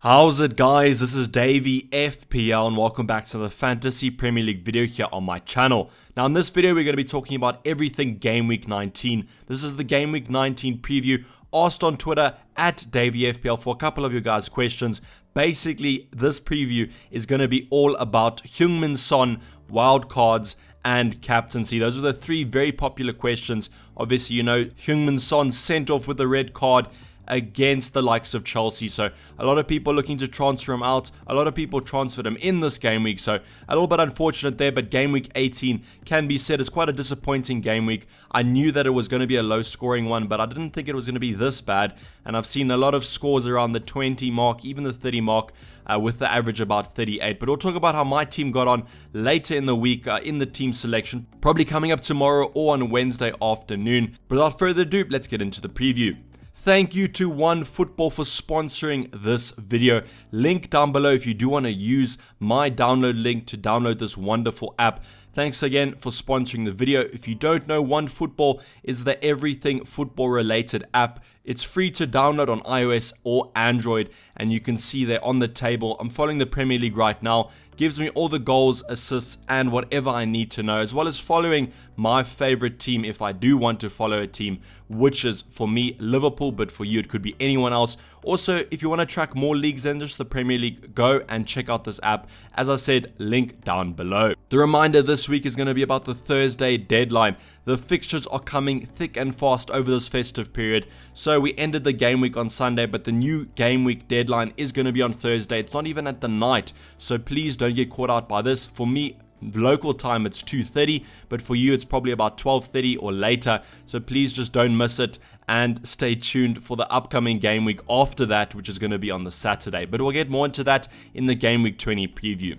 How's it, guys? This is Dayvy FPL and welcome back to the Fantasy Premier League video here on my channel. Now in this video we're going to be talking about everything Game Week 19. This is the Game Week 19 preview asked on Twitter at DayvyFPL for a couple of your guys' questions. Basically this preview is going to be all about Heung-min Son, wildcards, and captaincy. Those are the three very popular questions. Obviously, you know, Heung-min Son sent off with a red card against the likes of Chelsea, so a lot of people looking to transfer him out. A lot of people transferred him in this game week, so a little bit unfortunate there, but game week 18 can be said as quite a disappointing game week. I knew that it was going to be a low scoring one, but I didn't think it was going to be this bad, and I've seen a lot of scores around the 20 mark, even the 30 mark, with the average about 38. But we'll talk about how my team got on later in the week in the team selection, probably coming up tomorrow or on Wednesday afternoon. But without further ado, let's get into the preview. Thank you to OneFootball for sponsoring this video. Link down below if you do want to use my download link to download this wonderful app. Thanks again for sponsoring the video. If you don't know, OneFootball is the everything football related app. It's free to download on iOS or Android, and you can see there on the table. I'm following the Premier League right now. Gives me all the goals, assists, and whatever I need to know, as well as following my favorite team if I do want to follow a team, which is for me Liverpool, but for you it could be anyone else. Also, if you want to track more leagues than just the Premier League, go and check out this app. As I said, link down below. The reminder this week is going to be about the Thursday deadline. The fixtures are coming thick and fast over this festive period. So we ended the game week on Sunday, but the new game week deadline is going to be on Thursday. It's not even at the night, so please don't get caught out by this. For me, local time it's 2:30, but for you it's probably about 12:30 or later, so please just don't miss it and stay tuned for the upcoming game week after that, which is going to be on the Saturday. But we'll get more into that in the game week 20 preview.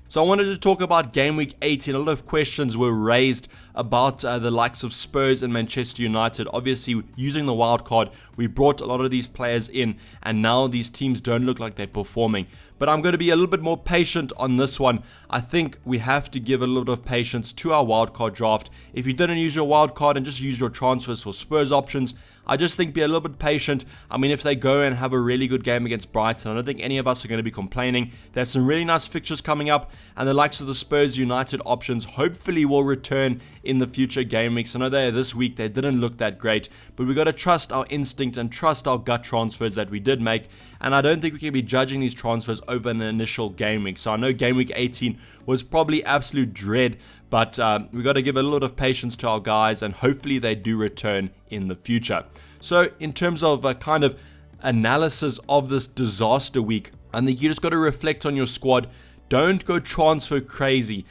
So I wanted to talk about game week 18. A lot of questions were raised about the likes of Spurs and Manchester United. Obviously, using the wild card, we brought a lot of these players in, and now these teams don't look like they're performing. But I'm going to be a little bit more patient on this one. I think we have to give a little bit of patience to our wildcard draft. If you didn't use your wildcard and just use your transfers for Spurs options, I just think be a little bit patient. I mean, if they go and have a really good game against Brighton, I don't think any of us are going to be complaining. They have some really nice fixtures coming up, and the likes of the Spurs United options hopefully will return in the future game weeks. I know this week they didn't look that great, but we got to trust our instinct and trust our gut transfers that we did make, and I don't think we can be judging these transfers over an initial game week. So I know game week 18 was probably absolute dread, but we got to give a little bit of patience to our guys, and hopefully they do return in the future. So in terms of kind of analysis of this disaster week, I think you just got to reflect on your squad. Don't go transfer crazy.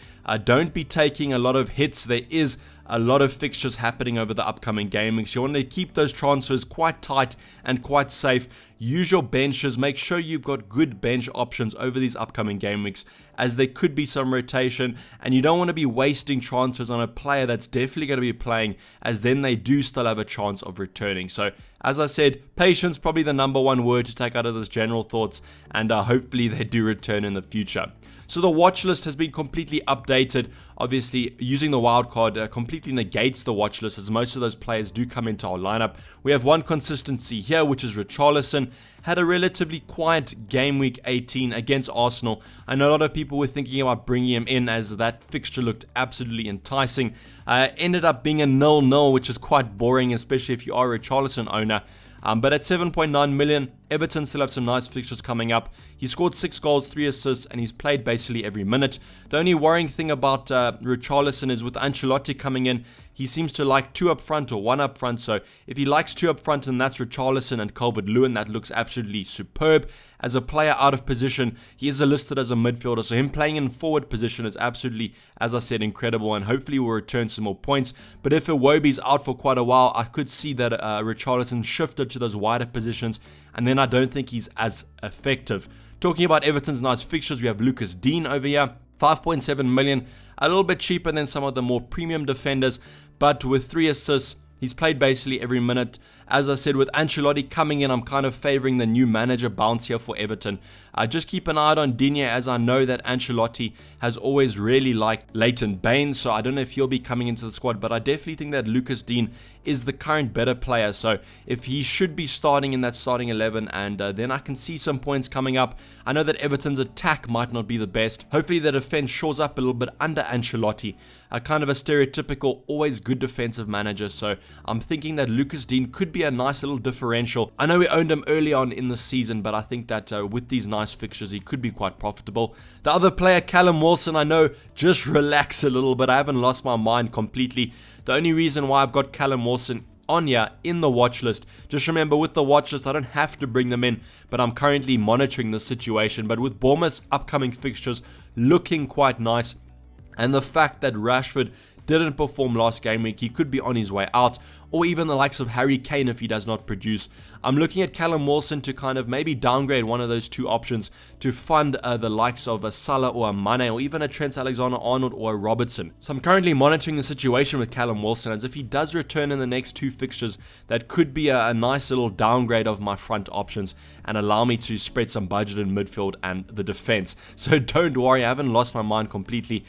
Don't be taking a lot of hits. There is a lot of fixtures happening over the upcoming game weeks. You want to keep those transfers quite tight and quite safe. Use your benches. Make sure you've got good bench options over these upcoming game weeks, as there could be some rotation, and you don't want to be wasting transfers on a player that's definitely going to be playing, as then they do still have a chance of returning. So as I said, patience probably the number one word to take out of this general thoughts, and hopefully they do return in the future. So the watch list has been completely updated. Obviously, using the wildcard completely negates the watch list, as most of those players do come into our lineup. We have one consistency here, which is Richarlison. Had a relatively quiet game week 18 against Arsenal. I know a lot of people were thinking about bringing him in, as that fixture looked absolutely enticing. Ended up being a 0-0, which is quite boring, especially if you are a Richarlison owner. But at 7.9 million, Everton still have some nice fixtures coming up. He scored 6 goals, 3 assists, and he's played basically every minute. The only worrying thing about Richarlison is with Ancelotti coming in, he seems to like 2 up front or 1 up front. So if he likes 2 up front, and that's Richarlison and Calvert-Lewin, that looks absolutely superb. As a player out of position, he is listed as a midfielder, so him playing in forward position is absolutely, as I said, incredible, and hopefully will return some more points. But if Iwobi's out for quite a while, I could see that Richarlison shifted to those wider positions, and then I don't think he's as effective. Talking about Everton's nice fixtures, we have Lucas Dean over here, 5.7 million, a little bit cheaper than some of the more premium defenders, but with 3 assists. He's played basically every minute, As I said, with Ancelotti coming in, I'm kind of favouring the new manager bounce here for Everton. Just keep an eye out on Digne, as I know that Ancelotti has always really liked Leighton Baines, so I don't know if he'll be coming into the squad, but I definitely think that Lucas Digne is the current better player, so if he should be starting in that starting 11, and then I can see some points coming up. I know that Everton's attack might not be the best. Hopefully the defense shores up a little bit under Ancelotti, kind of a stereotypical, always good defensive manager, so I'm thinking that Lucas Digne could be a nice little differential. I know we owned him early on in the season, but I think that with these nice fixtures, he could be quite profitable. The other player, Callum Wilson, I know, just relax a little bit. I haven't lost my mind completely. The only reason why I've got Callum Wilson on here in the watch list, just remember with the watch list I don't have to bring them in, but I'm currently monitoring the situation. But with Bournemouth's upcoming fixtures looking quite nice, and the fact that Rashford didn't perform last game week, he could be on his way out, or even the likes of Harry Kane if he does not produce. I'm looking at Callum Wilson to kind of maybe downgrade one of those two options to fund the likes of a Salah or a Mane, or even a Trent Alexander-Arnold or a Robertson. So I'm currently monitoring the situation with Callum Wilson, as if he does return in the next two fixtures, that could be a nice little downgrade of my front options and allow me to spread some budget in midfield and the defense. So don't worry, I haven't lost my mind completely.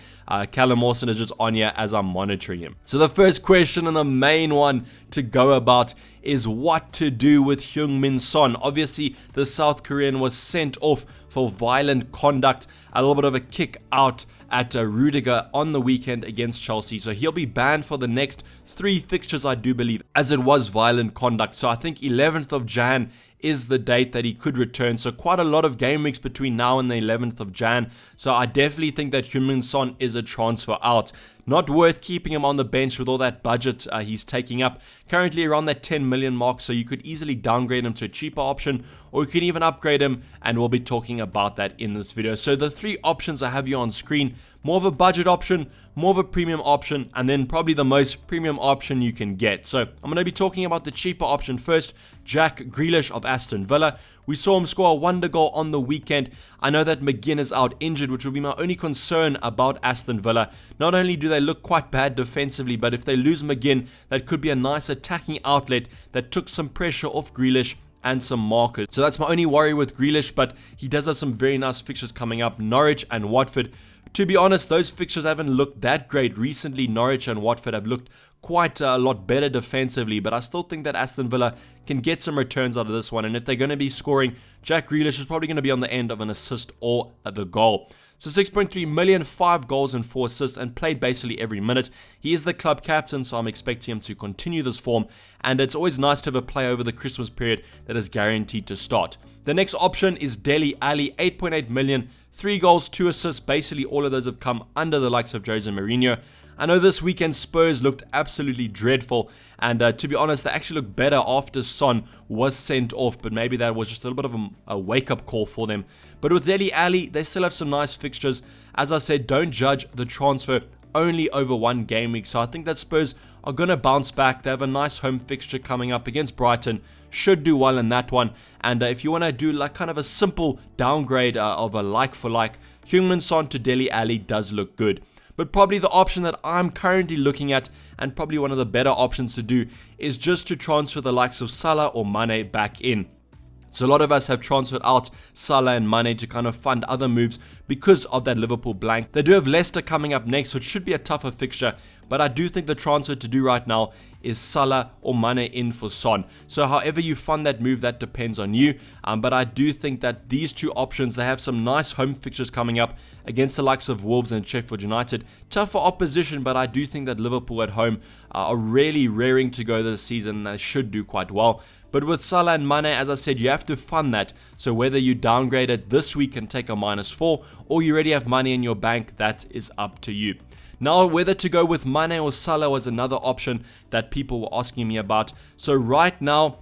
Callum Wilson is just on here as I'm monitoring him. So the first question and the main one to go about is what to do with Heung-min Son. Obviously, the South Korean was sent off for violent conduct, a little bit of a kick out at Rudiger on the weekend against Chelsea. So he'll be banned for the next 3 fixtures, I do believe, as it was violent conduct. So I think 11th of Jan is the date that he could return. So quite a lot of game weeks between now and the 11th of Jan. So I definitely think that Heung-min Son is a transfer out. Not worth keeping him on the bench with all that budget he's taking up. Currently around that 10 million mark, so you could easily downgrade him to a cheaper option, or you can even upgrade him, and we'll be talking about that in this video. So the 3 options I have you on screen: more of a budget option, more of a premium option, and then probably the most premium option you can get. So I'm going to be talking about the cheaper option first, Jack Grealish of Aston Villa. We saw him score a wonder goal on the weekend. I know that McGinn is out injured, which will be my only concern about Aston Villa. Not only do they look quite bad defensively, but if they lose McGinn, that could be a nice attacking outlet that took some pressure off Grealish and some markers. So that's my only worry with Grealish, but he does have some very nice fixtures coming up: Norwich and Watford. To be honest, those fixtures haven't looked that great recently. Norwich and Watford have looked quite a lot better defensively, but I still think that Aston Villa can get some returns out of this one, and if they're going to be scoring, Jack Grealish is probably going to be on the end of an assist or the goal. So 6.3 million, 5 goals and 4 assists, and played basically every minute. He is the club captain, so I'm expecting him to continue this form, and it's always nice to have a player over the Christmas period that is guaranteed to start. The next option is Dele Alli, 8.8 million, 3 goals, 2 assists. Basically all of those have come under the likes of Jose Mourinho. I know this weekend Spurs looked absolutely dreadful, and to be honest, they actually looked better after Son was sent off, but maybe that was just a little bit of a wake-up call for them. But with Dele Alli, they still have some nice fixtures. As I said, don't judge the transfer only over one game week, so I think that Spurs are going to bounce back. They have a nice home fixture coming up against Brighton, should do well in that one. And if you want to do like kind of a simple downgrade of a like-for-like, Heung-min Son to Dele Alli does look good. But probably the option that I'm currently looking at, and probably one of the better options to do, is just to transfer the likes of Salah or Mane back in. So a lot of us have transferred out Salah and Mane to kind of fund other moves because of that Liverpool blank. They do have Leicester coming up next, which should be a tougher fixture, but I do think the transfer to do right now is Salah or Mane in for Son. So however you fund that move, that depends on you, but I do think that these two options, they have some nice home fixtures coming up against the likes of Wolves and Sheffield United. Tougher opposition, but I do think that Liverpool at home are really raring to go this season, and they should do quite well. But with Salah and Mane, as I said, you have to fund that. So whether you downgrade it this week and take a -4, or you already have money in your bank, that is up to you. Now, whether to go with Mane or Salah was another option that people were asking me about. So right now,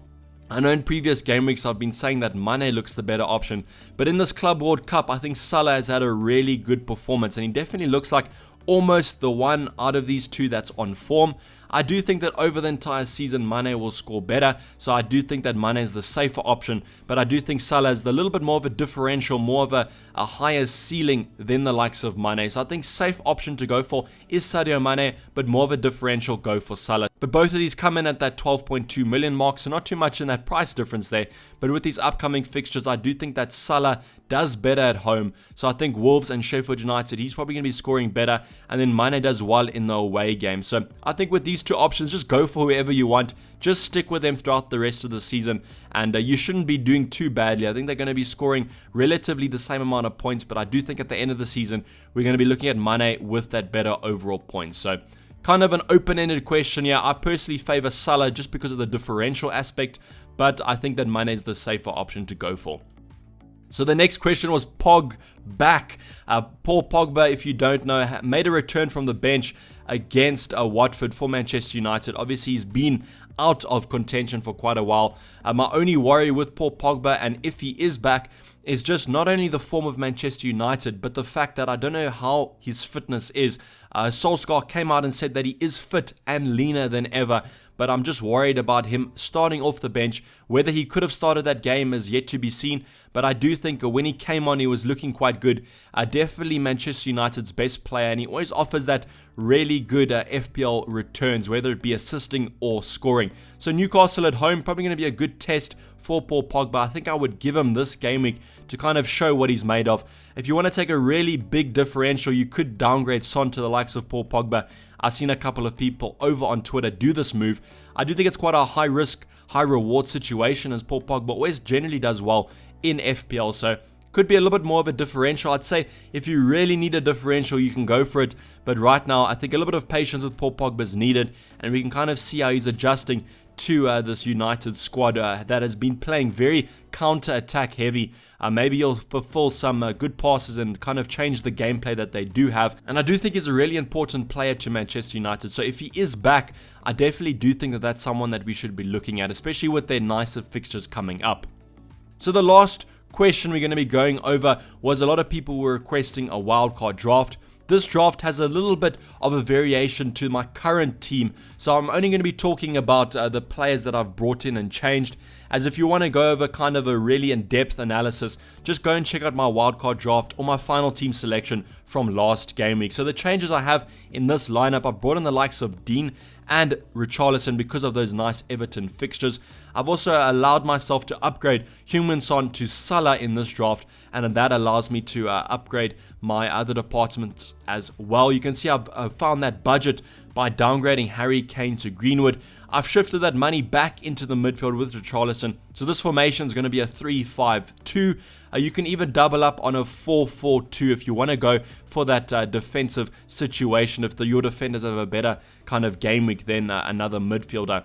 I know in previous game weeks I've been saying that Mane looks the better option, but in this Club World Cup, I think Salah has had a really good performance, and he definitely looks like almost the one out of these two that's on form. I do think that over the entire season, Mane will score better, so I do think that Mane is the safer option, but I do think Salah is a little bit more of a differential, more of a higher ceiling than the likes of Mane. So I think safe option to go for is Sadio Mane, but more of a differential, go for Salah. but both of these come in at that 12.2 million mark, so not too much in that price difference there. But with these upcoming fixtures, I do think that Salah does better at home, so I think Wolves and Sheffield United, he's probably going to be scoring better, and then Mane does well in the away game. So I think with these two options, just go for whoever you want, just stick with them throughout the rest of the season, and you shouldn't be doing too badly. I think they're going to be scoring relatively the same amount of points, but I do think at the end of the season, we're going to be looking at Mane with that better overall points. So kind of an open-ended question here. I personally favor Salah just because of the differential aspect, but I think that Mane is the safer option to go for. So the next question was Pog back. Paul Pogba, if you don't know, made a return from the bench against Watford for Manchester United. Obviously, he's been out of contention for quite a while. My only worry with Paul Pogba, and if he is back, is just not only the form of Manchester United, but the fact that I don't know how his fitness is. Solskjaer came out and said that he is fit and leaner than ever, but I'm just worried about him starting off the bench. Whether he could have started that game is yet to be seen, but I do think when he came on, he was looking quite good. Definitely Manchester United's best player, and he always offers that really good FPL returns, whether it be assisting or scoring. So Newcastle at home, probably going to be a good test for Paul Pogba. I think I would give him this game week to kind of show what he's made of. If you want to take a really big differential, you could downgrade Son to the likes of Paul Pogba. I've seen a couple of people over on Twitter do this move. I do think it's quite a high risk, high reward situation, as Paul Pogba always generally does well in FPL. So could be a little bit more of a differential. I'd say if you really need a differential, you can go for it. But right now, I think a little bit of patience with Paul Pogba is needed, and we can kind of see how he's adjusting to this United squad that has been playing very counter-attack heavy. Maybe he'll fulfill some good passes and kind of change the gameplay that they do have. And I do think he's a really important player to Manchester United. So if he is back, I definitely do think that that's someone that we should be looking at, especially with their nicer fixtures coming up. So the last question we're going to be going over was a lot of people were requesting a wildcard draft. This draft has a little bit of a variation to my current team, so I'm only going to be talking about the players that I've brought in and changed. As if you want to go over kind of a really in-depth analysis, just go and check out my wildcard draft or my final team selection from last game week. So the changes I have in this lineup, I've brought in the likes of Dean and Richarlison because of those nice Everton fixtures. I've also allowed myself to upgrade Heung-min Son to Salah in this draft, and that allows me to upgrade my other departments as well. You can see I've found that budget by downgrading Harry Kane to Greenwood. I've shifted that money back into the midfield with Richarlison. So this formation is going to be a 3-5-2. You can even double up on a 4-4-2 if you want to go for that defensive situation, if your defenders have a better kind of game week than another midfielder.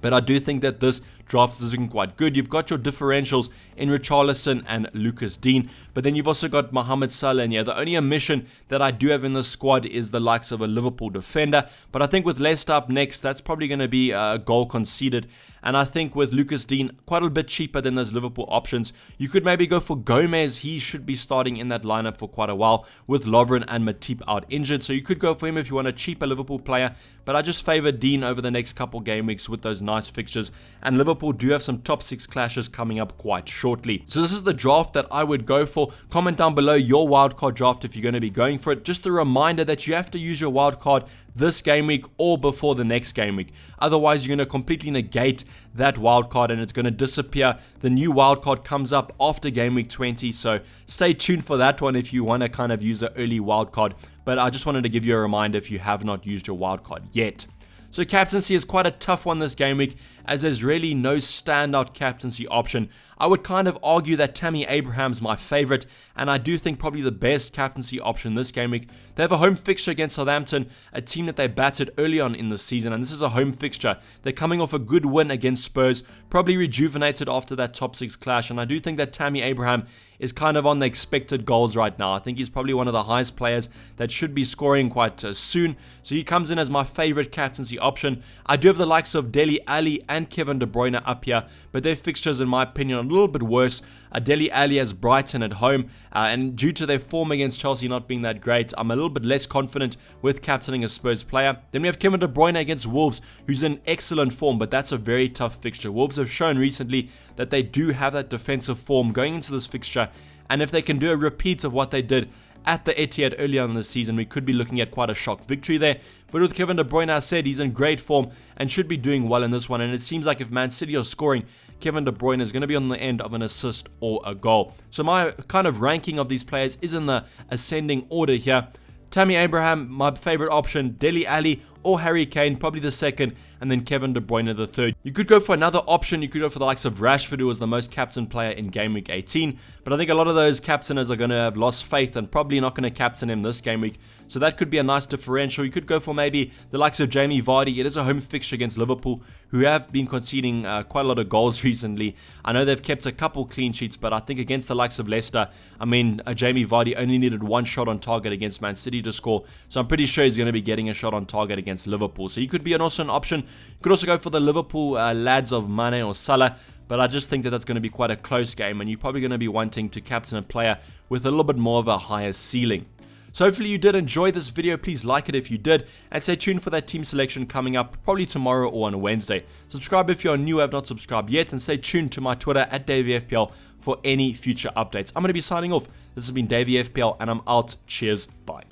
But I do think that this draft is looking quite good. You've got your differentials in Richarlison and Lucas Dean, but then you've also got Mohamed Salah in here. The only omission that I do have in this squad is the likes of a Liverpool defender, but I think with Leicester up next, that's probably going to be a goal conceded. And I think with Lucas Dean, quite a bit cheaper than those Liverpool options, you could maybe go for Gomez. He should be starting in that lineup for quite a while with Lovren and Matip out injured, so you could go for him if you want a cheaper Liverpool player. But I just favor Dean over the next couple game weeks with those nice fixtures, and Liverpool do have some top 6 clashes coming up quite shortly. So this is the draft that I would go for. Comment down below your wildcard draft if you're going to be going for it. Just a reminder that you have to use your wildcard this game week or before the next game week. Otherwise, you're going to completely negate that wildcard and it's going to disappear. The new wildcard comes up after game week 20, so stay tuned for that one if you want to kind of use an early wildcard. But I just wanted to give you a reminder if you have not used your wildcard yet. So captaincy is quite a tough one this game week, as there's really no standout captaincy option. I would kind of argue that Tammy Abraham's my favorite, and I do think probably the best captaincy option this game week. They have a home fixture against Southampton, a team that they battered early on in the season, and this is a home fixture. They're coming off a good win against Spurs, probably rejuvenated after that top 6 clash, and I do think that Tammy Abraham is kind of on the expected goals right now. I think he's probably one of the highest players that should be scoring quite soon, so he comes in as my favorite captaincy option. I do have the likes of Dele Alli and Kevin De Bruyne up here, but their fixtures in my opinion are a little bit worse. Dele Alli has Brighton at home, and due to their form against Chelsea not being that great, I'm a little bit less confident with captaining a Spurs player. Then we have Kevin De Bruyne against Wolves, who's in excellent form, but that's a very tough fixture. Wolves have shown recently that they do have that defensive form going into this fixture, and if they can do a repeat of what they did at the Etihad earlier in the season. We could be looking at quite a shock victory there. But with Kevin De Bruyne, I said he's in great form and should be doing well in this one. And it seems like if Man City are scoring, Kevin De Bruyne is going to be on the end of an assist or a goal. So my kind of ranking of these players is in the ascending order here. Tammy Abraham, my favorite option. Dele Alli or Harry Kane, probably the second, and then Kevin De Bruyne the third. You could go for another option. You could go for the likes of Rashford, who was the most captain player in Game Week 18. But I think a lot of those captainers are going to have lost faith and probably not going to captain him this game week. So that could be a nice differential. You could go for maybe the likes of Jamie Vardy. It is a home fixture against Liverpool, who have been conceding quite a lot of goals recently. I know they've kept a couple clean sheets, but I think against the likes of Leicester, I mean, Jamie Vardy only needed one shot on target against Man City to score. So I'm pretty sure he's going to be getting a shot on target against Liverpool. So he could be also an option. You could also go for the Liverpool lads of Mane or Salah, but I just think that that's going to be quite a close game, and you're probably going to be wanting to captain a player with a little bit more of a higher ceiling. So hopefully you did enjoy this video. Please like it if you did, and stay tuned for that team selection coming up probably tomorrow or on Wednesday. Subscribe if you're new, have not subscribed yet, and stay tuned to my Twitter at Dayvy Fpl for any future updates. I'm going to be signing off. This has been Dayvy Fpl, and I'm out. Cheers. Bye.